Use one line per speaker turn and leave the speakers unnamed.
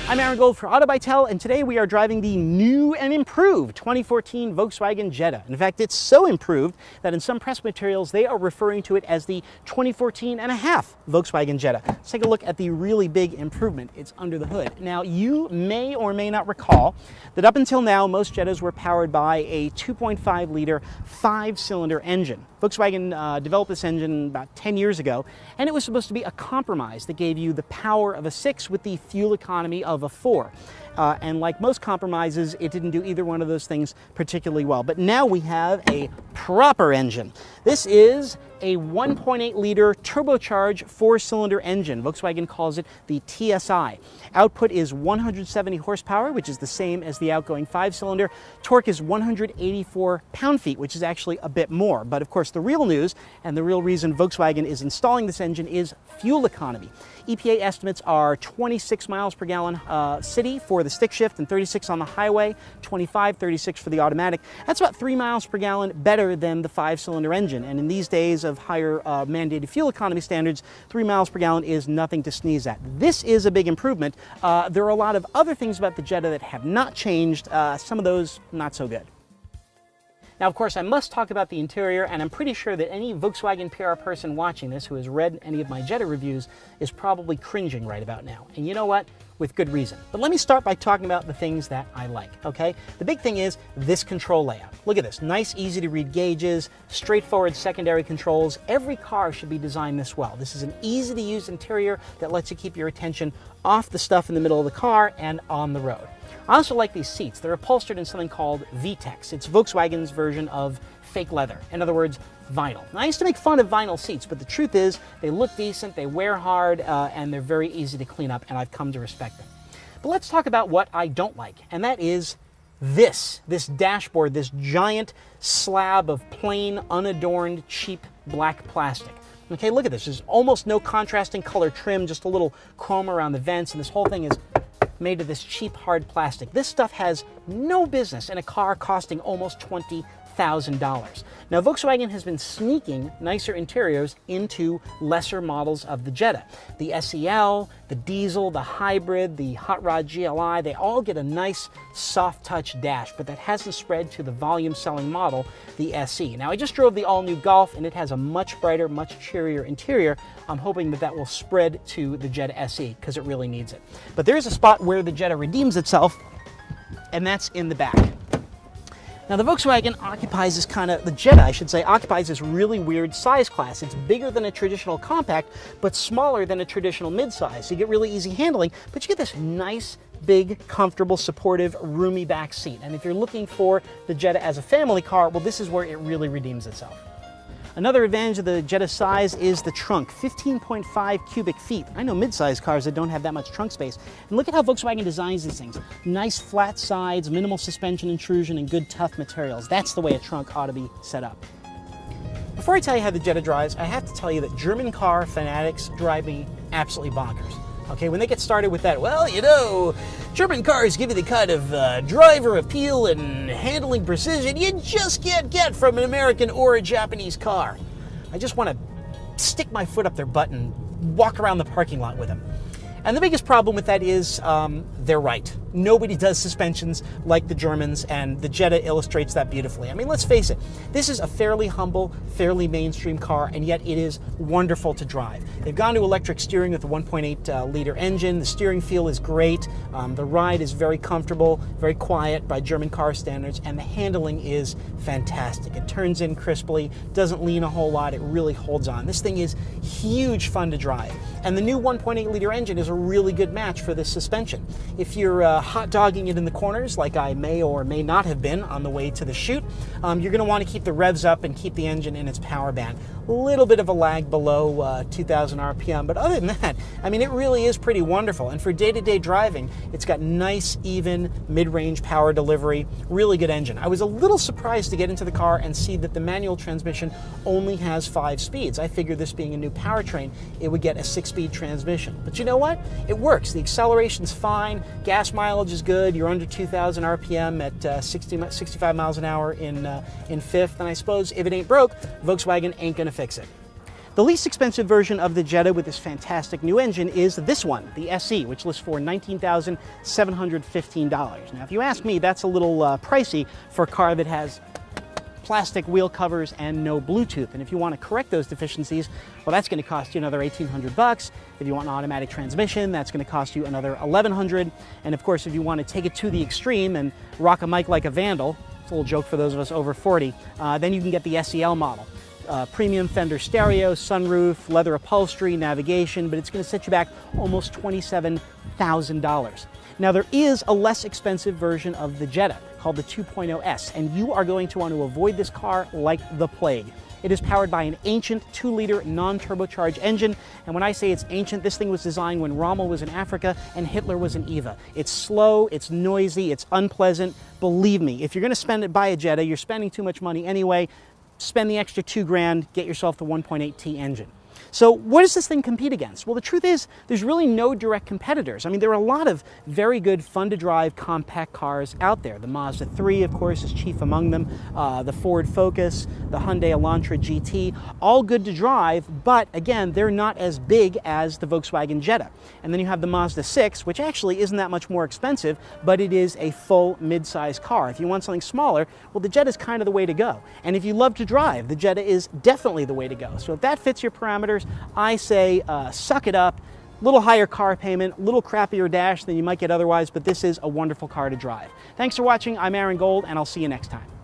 I'm Aaron Gold for Auto by Tel, and today we are driving the new and improved 2014 Volkswagen Jetta. In fact, it's so improved that in some press materials they are referring to it as the 2014 and a half Volkswagen Jetta. Let's take a look at the really big improvement. It's under the hood. Now, you may or may not recall that up until now, most Jettas were powered by a 2.5 liter 5-cylinder engine. Volkswagen developed this engine about 10 years ago, and it was supposed to be a compromise that gave you the power of a 6 with the fuel economy of a 4. And like most compromises, it didn't do either one of those things particularly well. But now we have a proper engine. This is a 1.8 liter turbocharged 4-cylinder engine. Volkswagen calls it the TSI. Output is 170 horsepower, which is the same as the outgoing 5-cylinder. Torque is 184 pound-feet, which is actually a bit more. But of course, the real news and the real reason Volkswagen is installing this engine is fuel economy. EPA estimates are 26 miles per gallon city for the stick shift and 36 on the highway, 25, 36 for the automatic. That's about 3 miles per gallon better than the 5-cylinder engine. And in these days of higher mandated fuel economy standards, 3 miles per gallon is nothing to sneeze at. This is a big improvement. There are a lot of other things about the Jetta that have not changed, some of those not so good. Now, of course, I must talk about the interior, and I'm pretty sure that any Volkswagen PR person watching this who has read any of my Jetta reviews is probably cringing right about now. And you know what? With good reason. But let me start by talking about the things that I like, okay? The big thing is this control layout. Look at this. Nice, easy to read gauges, straightforward secondary controls. Every car should be designed this well. This is an easy to use interior that lets you keep your attention off the stuff in the middle of the car and on the road. I also like these seats. They're upholstered in something called VTEX. It's Volkswagen's version of fake leather. In other words, vinyl. Now, I used to make fun of vinyl seats, but the truth is they look decent, they wear hard, and they're very easy to clean up, and I've come to respect them. But let's talk about what I don't like, and that is this dashboard, this giant slab of plain, unadorned, cheap black plastic. Okay, look at this. There's almost no contrasting color trim, just a little chrome around the vents, and this whole thing is made of this cheap, hard plastic. This stuff has no business in a car costing almost $20,000. Now, Volkswagen has been sneaking nicer interiors into lesser models of the Jetta. The SEL, the diesel, the hybrid, the hot rod GLI, they all get a nice soft touch dash, but that hasn't spread to the volume selling model, the SE. Now, I just drove the all new Golf, and it has a much brighter, much cheerier interior. I'm hoping that that will spread to the Jetta SE because it really needs it. But there's a spot where the Jetta redeems itself, and that's in the back. Now, the Volkswagen occupies this the Jetta, I should say, occupies this really weird size class. It's bigger than a traditional compact, but smaller than a traditional midsize. So you get really easy handling, but you get this nice, big, comfortable, supportive, roomy back seat. And if you're looking for the Jetta as a family car, well, this is where it really redeems itself. Another advantage of the Jetta size is the trunk, 15.5 cubic feet. I know mid-sized cars that don't have that much trunk space. And look at how Volkswagen designs these things. Nice flat sides, minimal suspension intrusion, and good tough materials. That's the way a trunk ought to be set up. Before I tell you how the Jetta drives, I have to tell you that German car fanatics drive me absolutely bonkers. Okay, when they get started with that, well, you know, German cars give you the kind of driver appeal and handling precision you just can't get from an American or a Japanese car. I just want to stick my foot up their butt and walk around the parking lot with them. And the biggest problem with that is they're right. Nobody does suspensions like the Germans, and the Jetta illustrates that beautifully. I mean, let's face it, this is a fairly humble, fairly mainstream car, and yet it is wonderful to drive. They've gone to electric steering with a 1.8 liter engine. The steering feel is great. The ride is very comfortable, very quiet by German car standards, and the handling is fantastic. It turns in crisply, doesn't lean a whole lot, it really holds on. This thing is huge fun to drive. And the new 1.8 liter engine is a really good match for this suspension. If you're hot dogging it in the corners, like I may or may not have been on the way to the shoot, you're going to want to keep the revs up and keep the engine in its power band. A little bit of a lag below 2,000 RPM, but other than that, I mean, it really is pretty wonderful. And for day-to-day driving, it's got nice, even, mid-range power delivery, really good engine. I was a little surprised to get into the car and see that the manual transmission only has 5 speeds. I figured this being a new powertrain, it would get a 6-speed transmission. But you know what? It works. The acceleration's fine, gas mileage is good, you're under 2,000 RPM at 65 miles an hour in fifth, and I suppose if it ain't broke, Volkswagen ain't gonna fix it. The least expensive version of the Jetta with this fantastic new engine is this one, the SE, which lists for $19,715. Now, if you ask me, that's a little pricey for a car that has plastic wheel covers and no Bluetooth. And if you want to correct those deficiencies, well, that's going to cost you another $1,800. If you want an automatic transmission, that's going to cost you another $1,100. And of course, if you want to take it to the extreme and rock a mic like a vandal, it's a little joke for those of us over 40, then you can get the SEL model. Premium Fender stereo, sunroof, leather upholstery, navigation, but it's going to set you back almost $27,000. Now, there is a less expensive version of the Jetta called the 2.0S, and you are going to want to avoid this car like the plague. It is powered by an ancient 2-liter non-turbocharged engine, and when I say it's ancient, this thing was designed when Rommel was in Africa and Hitler was in Eva. It's slow, it's noisy, it's unpleasant. Believe me, if you're going to buy a Jetta, you're spending too much money anyway. Spend the extra $2,000, get yourself the 1.8T engine. So what does this thing compete against? Well, the truth is there's really no direct competitors. I mean, there are a lot of very good, fun-to-drive compact cars out there. The Mazda 3, of course, is chief among them. The Ford Focus, the Hyundai Elantra GT, all good to drive, but again, they're not as big as the Volkswagen Jetta. And then you have the Mazda 6, which actually isn't that much more expensive, but it is a full mid-size car. If you want something smaller, well, the Jetta is kind of the way to go. And if you love to drive, the Jetta is definitely the way to go. So if that fits your parameters, I say suck it up. Little higher car payment, little crappier dash than you might get otherwise, but this is a wonderful car to drive. Thanks for watching. I'm Aaron Gold, and I'll see you next time.